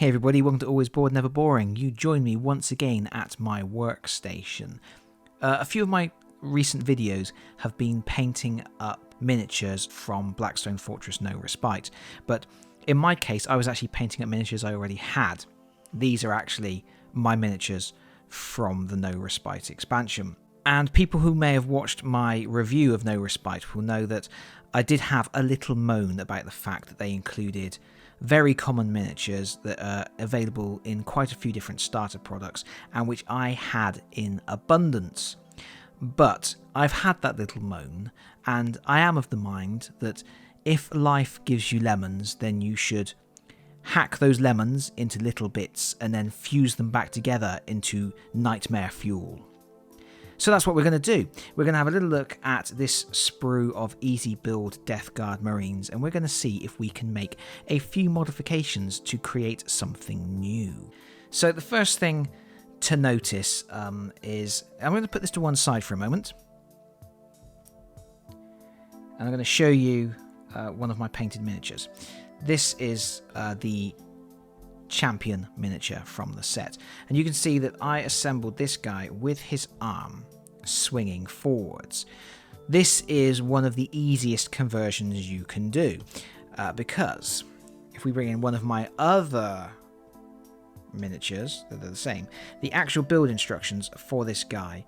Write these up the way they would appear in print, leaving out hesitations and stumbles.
Hey everybody, welcome to Always Bored Never Boring. You join me once again at my workstation. A few of my recent videos have been painting up miniatures from Blackstone Fortress No Respite, but in my case I was actually painting up miniatures I already had. These are actually my miniatures from the No Respite expansion. And people who may have watched my review of No Respite will know that I did have a little moan about the fact that they included very common miniatures that are available in quite a few different starter products and which I had in abundance. But I've had that little moan, and I am of the mind that if life gives you lemons, then you should hack those lemons into little bits and then fuse them back together into nightmare fuel. So that's what we're going to do. We're going to have a little look at this sprue of easy build Death Guard Marines, and we're going to see if we can make a few modifications to create something new. So the first thing to notice is, I'm going to put this to one side for a moment, and I'm going to show you one of my painted miniatures. This is the champion miniature from the set, and you can see that I assembled this guy with his arm swinging forwards. This is one of the easiest conversions you can do, because if we bring in one of my other miniatures, they're the same. The actual build instructions for this guy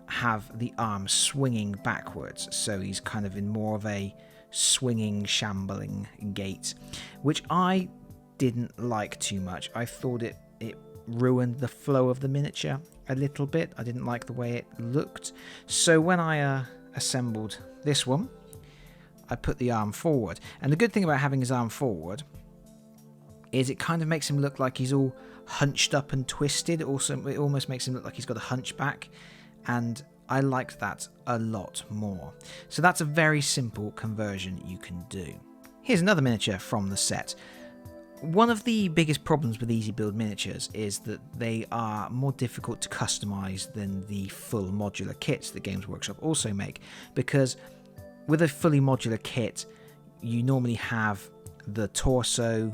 have the arm swinging backwards, so he's kind of in more of a swinging, shambling gait, which I didn't like too much. I thought it ruined the flow of the miniature a little bit. I didn't like the way it looked. So when I assembled this one, I put the arm forward. And the good thing about having his arm forward is it kind of makes him look like he's all hunched up and twisted. Also, it almost makes him look like he's got a hunchback. And I liked that a lot more. So that's a very simple conversion you can do. Here's another miniature from the set. One of the biggest problems with easy build miniatures is that they are more difficult to customize than the full modular kits that Games Workshop also make, because with a fully modular kit you normally have the torso,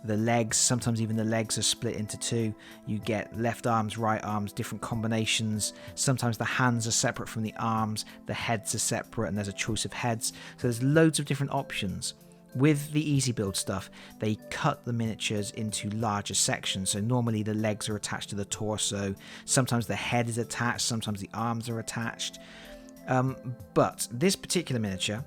the legs, sometimes even the legs are split into two. You get left arms, right arms, different combinations. Sometimes the hands are separate from the arms, the heads are separate, and there's a choice of heads. So there's loads of different options. With the easy build stuff, they cut the miniatures into larger sections. So normally the legs are attached to the torso, sometimes the head is attached, sometimes the arms are attached. But this particular miniature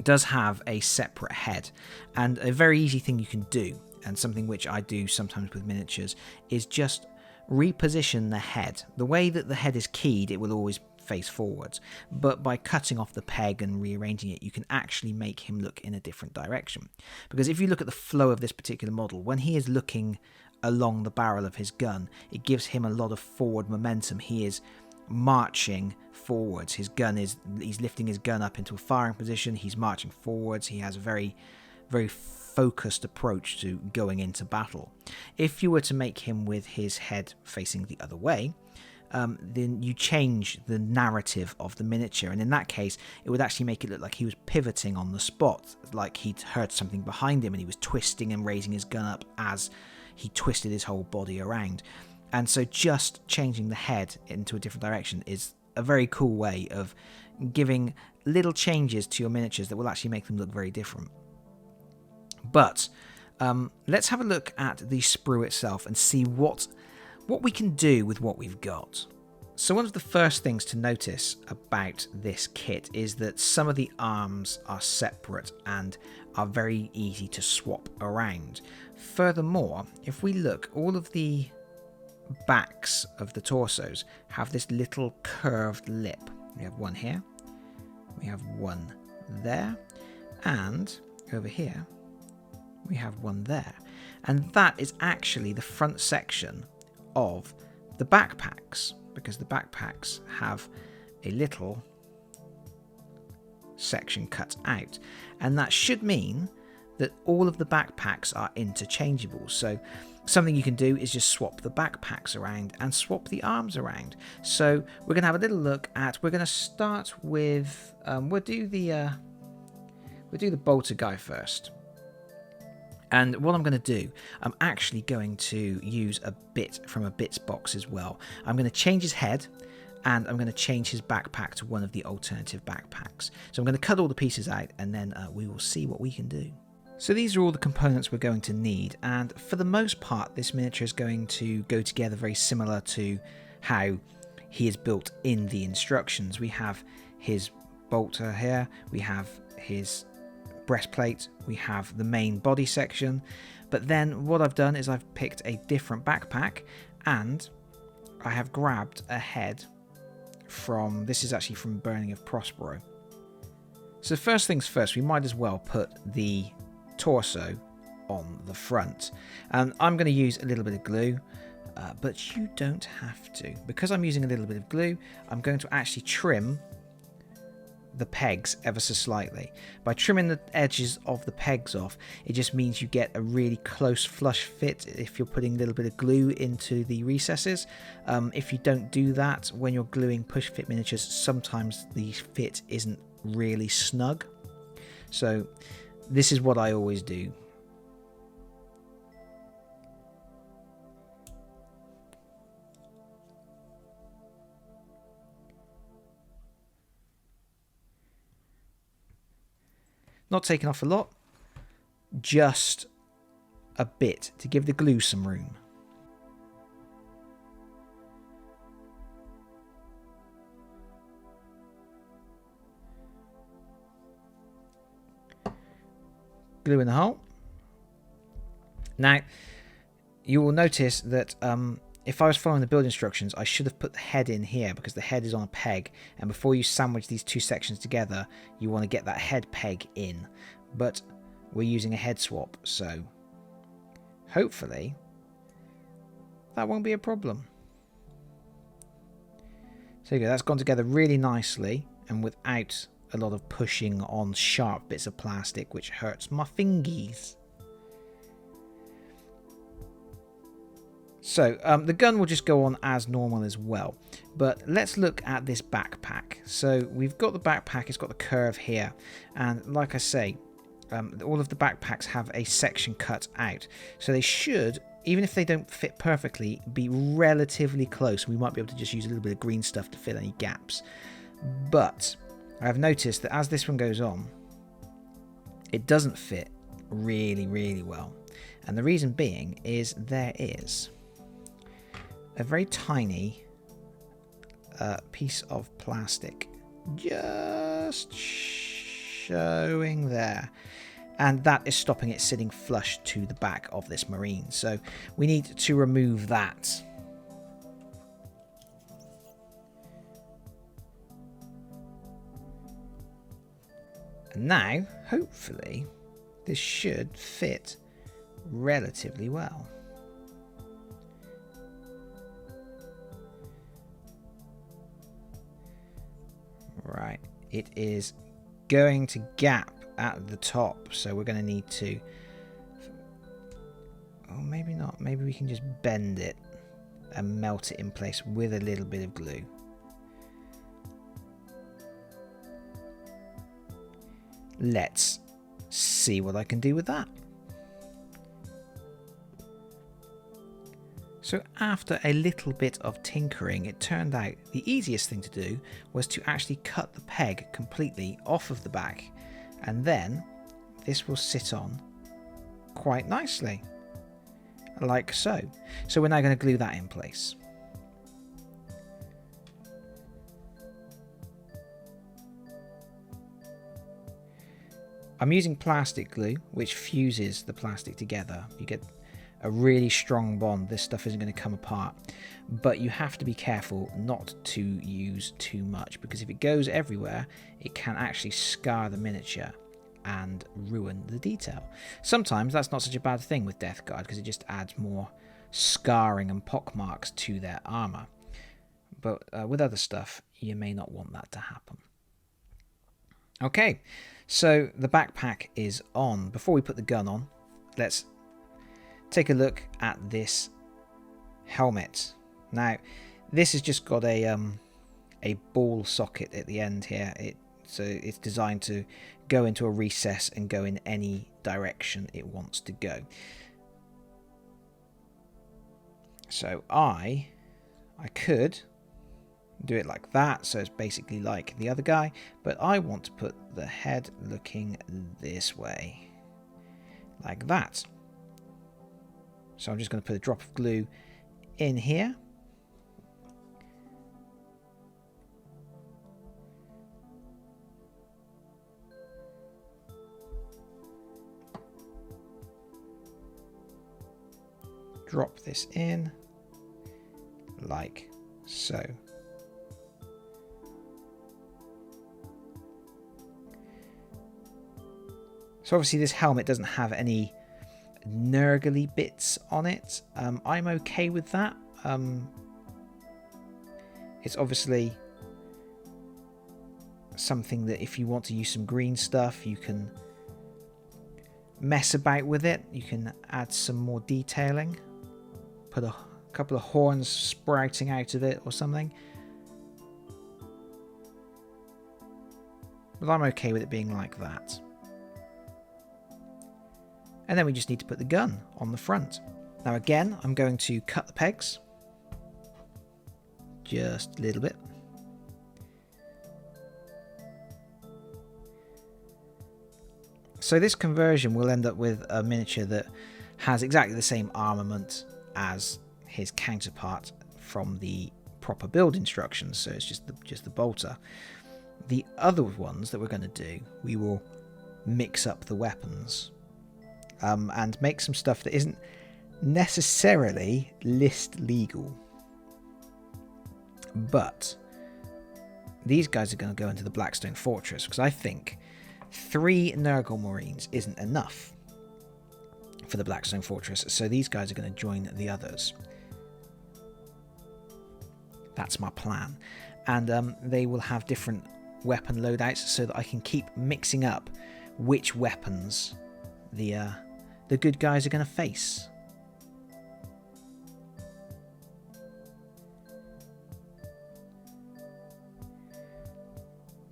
does have a separate head, and a very easy thing you can do, and something which I do sometimes with miniatures, is just reposition the head. The way that the head is keyed, it will always face forwards, but by cutting off the peg and rearranging it, you can actually make him look in a different direction. Because if you look at the flow of this particular model, when he is looking along the barrel of his gun, it gives him a lot of forward momentum. He is marching forwards. He's lifting his gun up into a firing position. He's marching forwards. He has a very, very focused approach to going into battle. If you were to make him with his head facing the other way, then you change the narrative of the miniature, and in that case it would actually make it look like he was pivoting on the spot, like he'd heard something behind him and he was twisting and raising his gun up as he twisted his whole body around. And so just changing the head into a different direction is a very cool way of giving little changes to your miniatures that will actually make them look very different. But let's have a look at the sprue itself and see what we can do with what we've got. So one of the first things to notice about this kit is that some of the arms are separate and are very easy to swap around. Furthermore, if we look, all of the backs of the torsos have this little curved lip. We have one here, we have one there, and over here we have one there. And that is actually the front section of the backpacks, because the backpacks have a little section cut out, and that should mean that all of the backpacks are interchangeable. So something you can do is just swap the backpacks around and swap the arms around. So we're going to have a little look at, we're going to start with, we'll do the bolter guy first. And what I'm going to do, I'm actually going to use a bit from a bits box as well. I'm going to change his head, and I'm going to change his backpack to one of the alternative backpacks. So I'm going to cut all the pieces out, and then we will see what we can do. So these are all the components we're going to need, and for the most part this miniature is going to go together very similar to how he is built in the instructions. We have his bolter here, we have his breastplate, we have the main body section, but then what I've done is I've picked a different backpack, and I have grabbed a head from, this is actually from Burning of Prospero. So first things first, we might as well put the torso on the front, and I'm going to use a little bit of glue, but you don't have to. Because I'm using a little bit of glue, I'm going to actually trim the pegs ever so slightly. By trimming the edges of the pegs off, it just means you get a really close flush fit if you're putting a little bit of glue into the recesses. If you don't do that when you're gluing push fit miniatures, sometimes the fit isn't really snug. So this is what I always do. Not taking off a lot, just a bit to give the glue some room. Glue in the hole. Now, you will notice that if I was following the build instructions, I should have put the head in here because the head is on a peg, and before you sandwich these two sections together, you want to get that head peg in. But we're using a head swap, so hopefully that won't be a problem. So there you go, that's gone together really nicely and without a lot of pushing on sharp bits of plastic, which hurts my fingies. So the gun will just go on as normal as well, but let's look at this backpack. So we've got the backpack, it's got the curve here, and like I say, all of the backpacks have a section cut out, so they should, even if they don't fit perfectly, be relatively close. We might be able to just use a little bit of green stuff to fill any gaps. But I've noticed that as this one goes on, it doesn't fit really well, and the reason being is there is a very tiny piece of plastic just showing there, and that is stopping it sitting flush to the back of this marine, so we need to remove that. And now hopefully this should fit relatively well. Right, it is going to gap at the top, so we're going to need to, oh maybe not, maybe we can just bend it and melt it in place with a little bit of glue. Let's see what I can do with that. So after a little bit of tinkering, it turned out the easiest thing to do was to actually cut the peg completely off of the back, and then this will sit on quite nicely, like so. So we're now going to glue that in place. I'm using plastic glue, which fuses the plastic together. You get a really strong bond. This stuff isn't going to come apart, but you have to be careful not to use too much, because if it goes everywhere, it can actually scar the miniature and ruin the detail. Sometimes that's not such a bad thing with Death Guard, because it just adds more scarring and pockmarks to their armor, but with other stuff you may not want that to happen. Okay, so the backpack is on. Before we put the gun on, let's take a look at this helmet. Now, this has just got a ball socket at the end here. It So it's designed to go into a recess and go in any direction it wants to go. So I could do it like that, so it's basically like the other guy, but I want to put the head looking this way, like that. So I'm just going to put a drop of glue in here. Drop this in like so. So obviously this helmet doesn't have any Nurgle bits on it. I'm okay with that. It's obviously something that if you want to use some green stuff, you can mess about with it. You can add some more detailing. Put a couple of horns sprouting out of it or something. But I'm okay with it being like that. And then we just need to put the gun on the front. Now again, I'm going to cut the pegs. Just a little bit. So this conversion will end up with a miniature that has exactly the same armament as his counterpart from the proper build instructions. So it's just the bolter. The other ones that we're going to do, we will mix up the weapons. And make some stuff that isn't necessarily list legal. But these guys are going to go into the Blackstone Fortress, because I think 3 Nurgle Marines isn't enough for the Blackstone Fortress. So these guys are going to join the others. That's my plan. And they will have different weapon loadouts so that I can keep mixing up which weapons the good guys are going to face.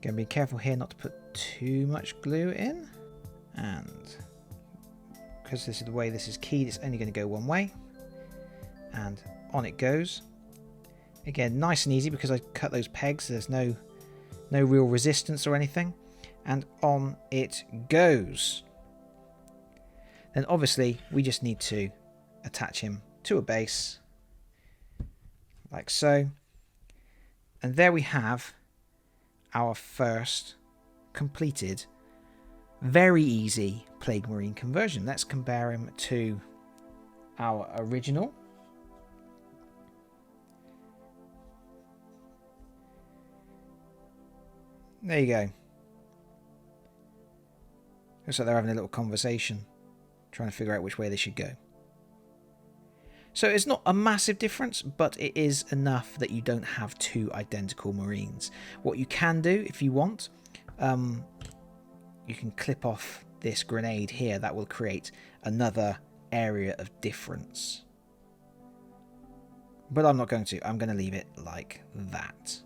Going to be careful here not to put too much glue in, and because this is the way this is keyed, it's only going to go one way, and on it goes. Again, nice and easy because I cut those pegs. There's no real resistance or anything, and on it goes. Then obviously we just need to attach him to a base like so, and there we have our first completed very easy Plague Marine conversion. Let's compare him to our original. There you go. Looks like they're having a little conversation, trying to figure out which way they should go. So it's not a massive difference, but it is enough that you don't have 2 identical Marines. What you can do, if you want, you can clip off this grenade here. That will create another area of difference. But I'm not going to. I'm going to leave it like that.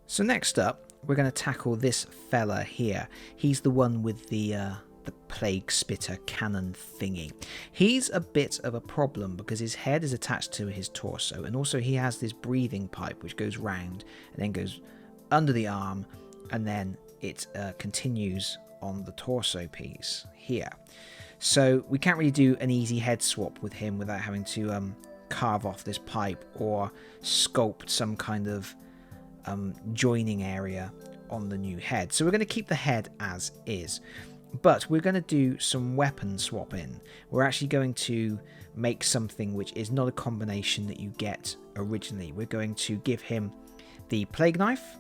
So next up, we're going to tackle this fella here. He's the one with the plague spitter cannon thingy. He's a bit of a problem because his head is attached to his torso, and also he has this breathing pipe which goes round and then goes under the arm, and then it continues on the torso piece here. So we can't really do an easy head swap with him without having to carve off this pipe or sculpt some kind of joining area on the new head. So we're going to keep the head as is, but we're going to do some weapon swapping. We're actually going to make something which is not a combination that you get originally. We're going to give him the plague knife,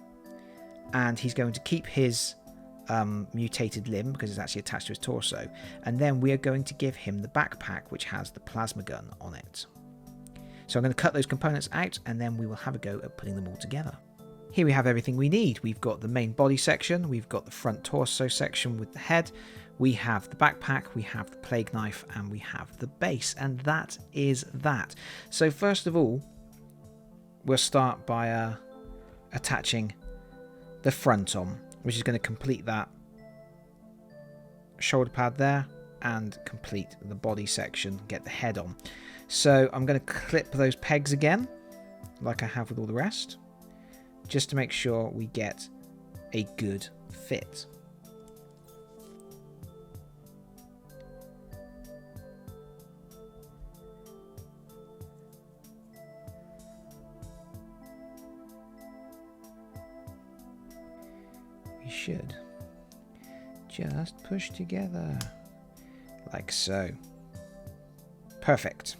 and he's going to keep his mutated limb because it's actually attached to his torso, and then we are going to give him the backpack which has the plasma gun on it. So I'm going to cut those components out, and then we will have a go at putting them all together. Here we have everything we need. We've got the main body section, we've got the front torso section with the head, we have the backpack, we have the plague knife, and we have the base, and that is that. So first of all, we'll start by attaching the front on, which is going to complete that shoulder pad there and complete the body section, get the head on. So I'm going to clip those pegs again, like I have with all the rest, just to make sure we get a good fit. We should just push together like so. Perfect.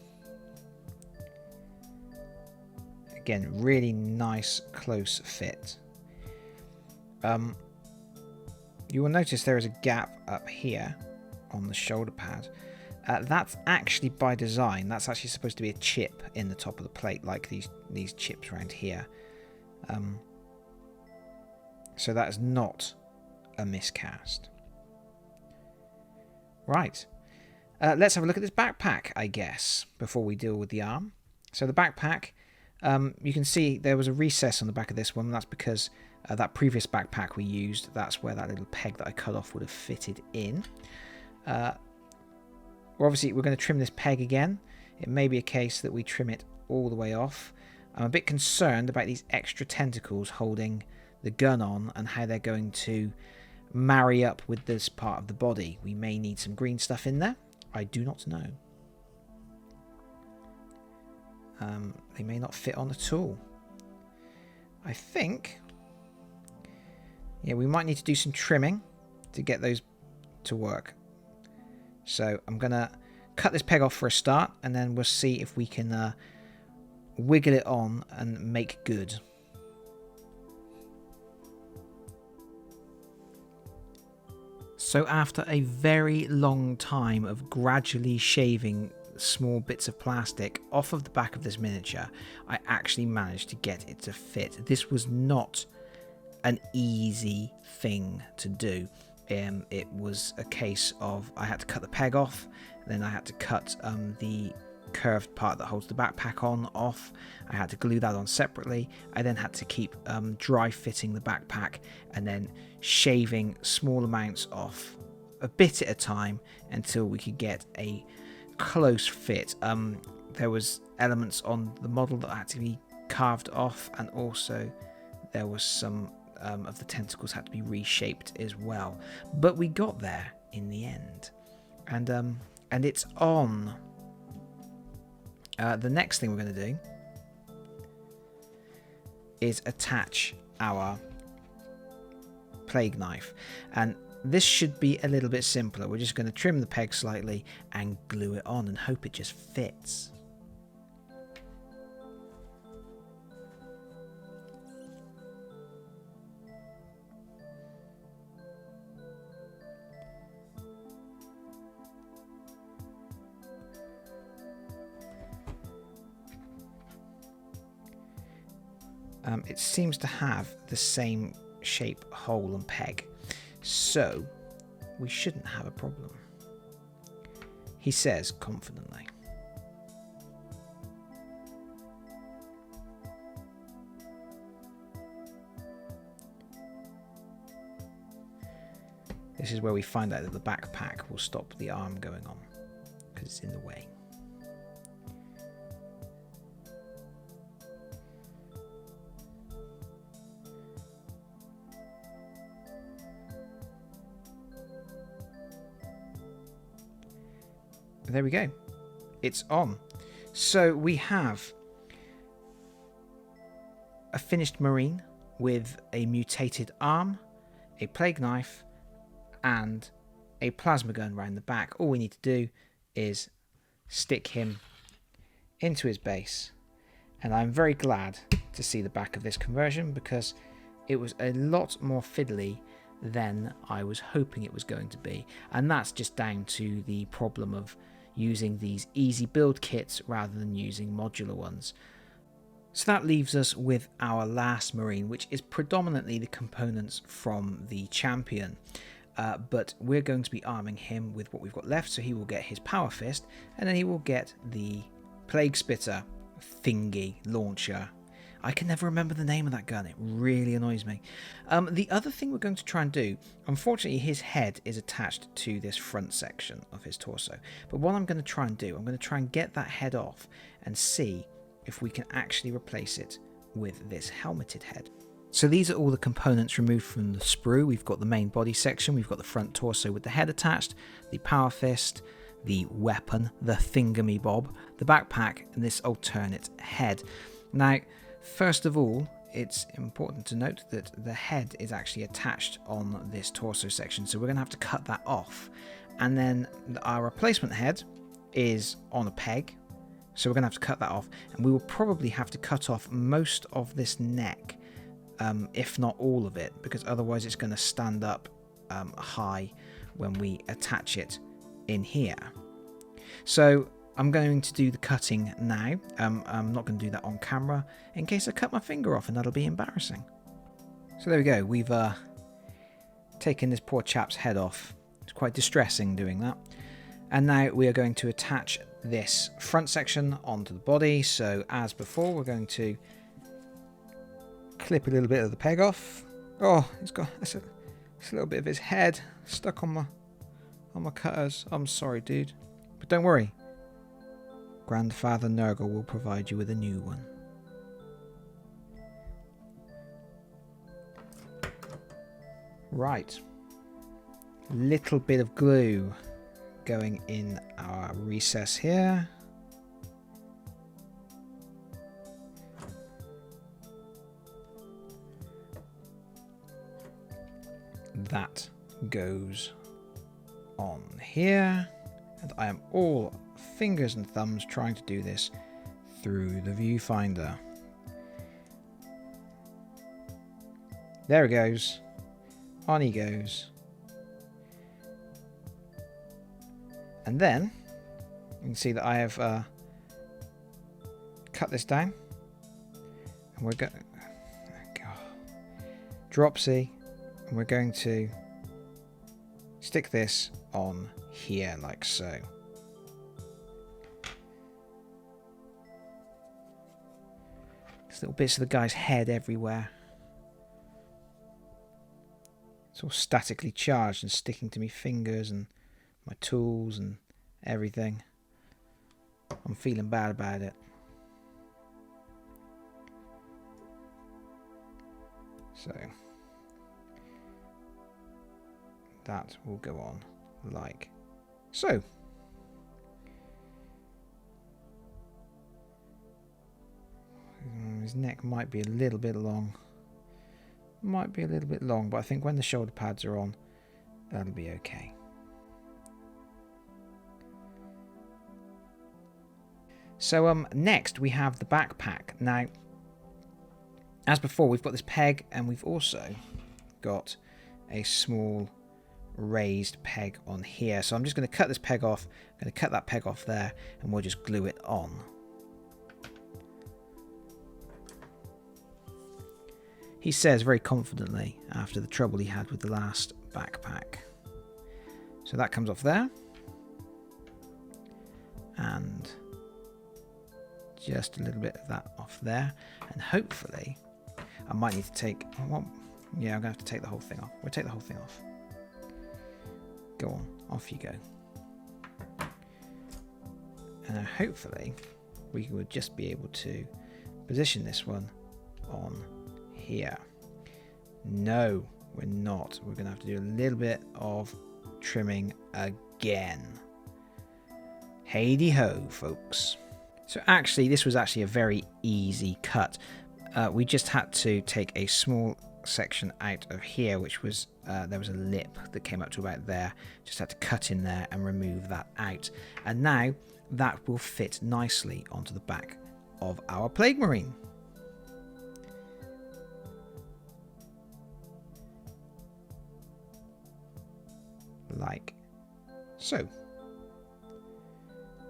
Again, really nice close fit. You will notice there is a gap up here on the shoulder pad. That's actually by design. That's actually supposed to be a chip in the top of the plate, like these chips around here. So that is not a miscast. Right. Let's have a look at this backpack, I guess, before we deal with the arm. So the backpack, you can see there was a recess on the back of this one. And that's because that previous backpack we used, that's where that little peg that I cut off would have fitted in. Obviously, we're going to trim this peg again. It may be a case that we trim it all the way off. I'm a bit concerned about these extra tentacles holding the gun on and how they're going to marry up with this part of the body. We may need some green stuff in there. I do not know. They may not fit on at all. I think, yeah, we might need to do some trimming to get those to work. So I'm going to cut this peg off for a start, and then we'll see if we can wiggle it on and make good. So after a very long time of gradually shaving small bits of plastic off of the back of this miniature, I actually managed to get it to fit. This was not an easy thing to do. It was a case of I had to cut the peg off, then I had to cut the curved part that holds the backpack on off. I had to glue that on separately. I then had to keep dry fitting the backpack and then shaving small amounts off a bit at a time until we could get a close fit. There was elements on the model that had to be carved off, and also there was some of the tentacles had to be reshaped as well. But we got there in the end, and it's on. The next thing we're going to do is attach our plague knife, and this should be a little bit simpler. We're just going to trim the peg slightly and glue it on and hope it just fits. It seems to have the same shape, hole and peg, so we shouldn't have a problem, he says confidently. This is where we find out that the backpack will stop the arm going on because it's in the way. There we go. It's on. So we have a finished Marine with a mutated arm, a plague knife, and a plasma gun around the back. All we need to do is stick him into his base. And I'm very glad to see the back of this conversion because it was a lot more fiddly than I was hoping it was going to be. And that's just down to the problem of using these easy build kits rather than using modular ones. So that leaves us with our last Marine, which is predominantly the components from the champion. But we're going to be arming him with what we've got left, so he will get his power fist, and then he will get the plague spitter thingy launcher. I can never remember the name of that gun. It really annoys me. The other thing we're going to try and do, unfortunately his head is attached to this front section of his torso. But what I'm going to try and do, I'm going to try and get that head off and see if we can actually replace it with this helmeted head. So these are all the components removed from the sprue. We've got the main body section, we've got the front torso with the head attached, the power fist, the weapon, the thingamy-bob, the backpack, and this alternate head. Now, first of all, it's important to note that the head is actually attached on this torso section, so we're going to have to cut that off. And then our replacement head is on a peg, so we're going to have to cut that off, and we will probably have to cut off most of this neck, if not all of it, because otherwise it's going to stand up high when we attach it in here. So I'm going to do the cutting now. I'm not going to do that on camera in case I cut my finger off, and that'll be embarrassing. So there we go. We've taken this poor chap's head off. It's quite distressing doing that. And now we are going to attach this front section onto the body. So as before, we're going to clip a little bit of the peg off. Oh, it's got it's a little bit of his head stuck on my cutters. I'm sorry, dude, but don't worry. Grandfather Nurgle will provide you with a new one. Right. Little bit of glue going in our recess here. That goes on here, and I am all fingers and thumbs trying to do this through the viewfinder. There it goes. On he goes. And then you can see that I have cut this down, and we're going dropsy, and we're going to stick this on here like so. There's little bits of the guy's head everywhere. It's all statically charged and sticking to my fingers and my tools and everything. I'm feeling bad about it. So that will go on like so. His neck might be a little bit long. Might be a little bit long, but I think when the shoulder pads are on, that'll be okay. So next we have the backpack. Now, as before, we've got this peg, and we've also got a small raised peg on here. So I'm just going to cut this peg off. I'm going to cut that peg off there, and we'll just glue it on. He says very confidently after the trouble he had with the last backpack. So that comes off there. And just a little bit of that off there. And hopefully, I might need to take... Well, yeah, I'm going to have to take the whole thing off. We'll take the whole thing off. Go on, off you go. And hopefully, we would just be able to position this one on here. No, we're not. We're going to have to do a little bit of trimming again. Hey ho, folks. So actually, this was actually a very easy cut. We just had to take a small section out of here, which was there was a lip that came up to about there. Just had to cut in there and remove that out. And now that will fit nicely onto the back of our Plague Marine. Like so.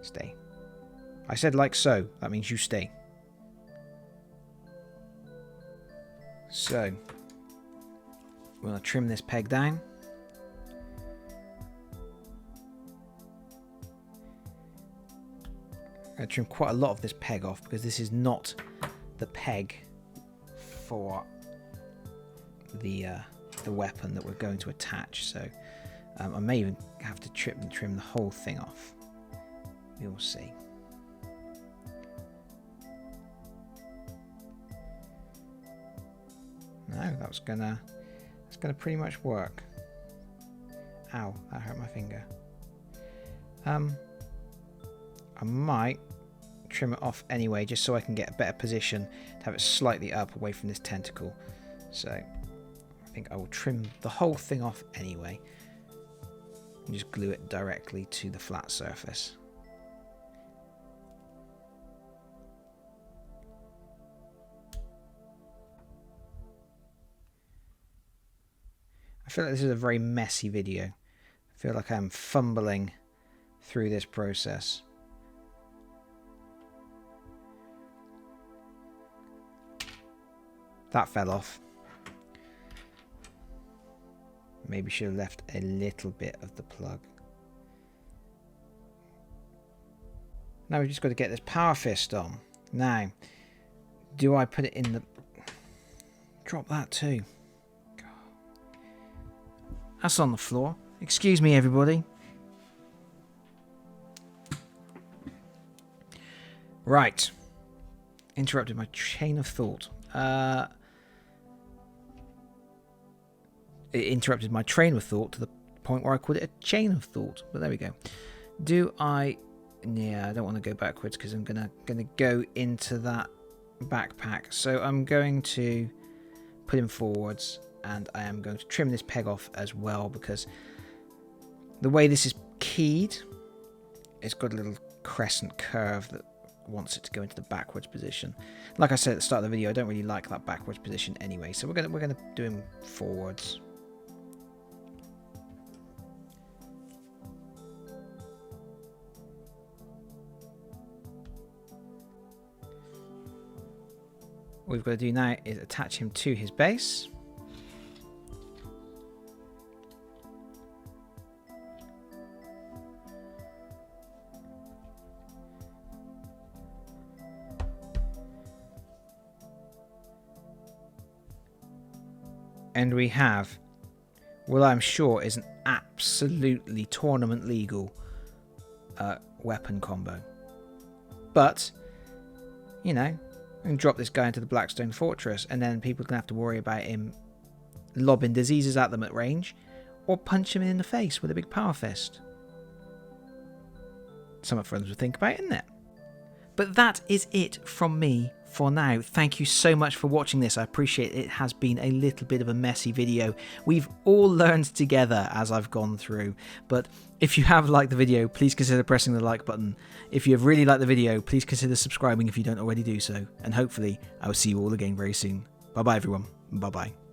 Stay. I said like so. That means you stay. So, we're going to trim this peg down. I'm going to trim quite a lot of this peg off because this is not the peg for the weapon that we're going to attach. So I may even have to trim the whole thing off. We will see. No, that's gonna pretty much work. Ow, that hurt my finger. I might trim it off anyway, just so I can get a better position to have it slightly up away from this tentacle. So I think I will trim the whole thing off anyway and just glue it directly to the flat surface. I feel like this is a very messy video. I feel like I'm fumbling through this process. That fell off. Maybe should have left a little bit of the plug. Now we've just got to get this power fist on. Now, do I put it in the... Drop that too. That's on the floor. Excuse me, everybody. Right. Interrupted my chain of thought. It interrupted my train of thought to the point where I called it a chain of thought. But there we go. Do I... Yeah, I don't want to go backwards because I'm gonna go into that backpack. So I'm going to put him forwards. And I am going to trim this peg off as well, because the way this is keyed, it's got a little crescent curve that wants it to go into the backwards position. Like I said at the start of the video, I don't really like that backwards position anyway, so we're gonna do him forwards. What we've got to do now is attach him to his base. And we have, well, I'm sure is an absolutely tournament legal weapon combo. But, you know, I can drop this guy into the Blackstone Fortress and then people can have to worry about him lobbing diseases at them at range or punch him in the face with a big power fist. Something for them to think about, isn't it? But that is it from me for now. Thank you so much for watching this. I appreciate it has been a little bit of a messy video. We've all learned together as I've gone through. But if you have liked the video, please consider pressing the like button. If you have really liked the video, please consider subscribing if you don't already do so. And hopefully I will see you all again very soon. Bye bye everyone. Bye bye.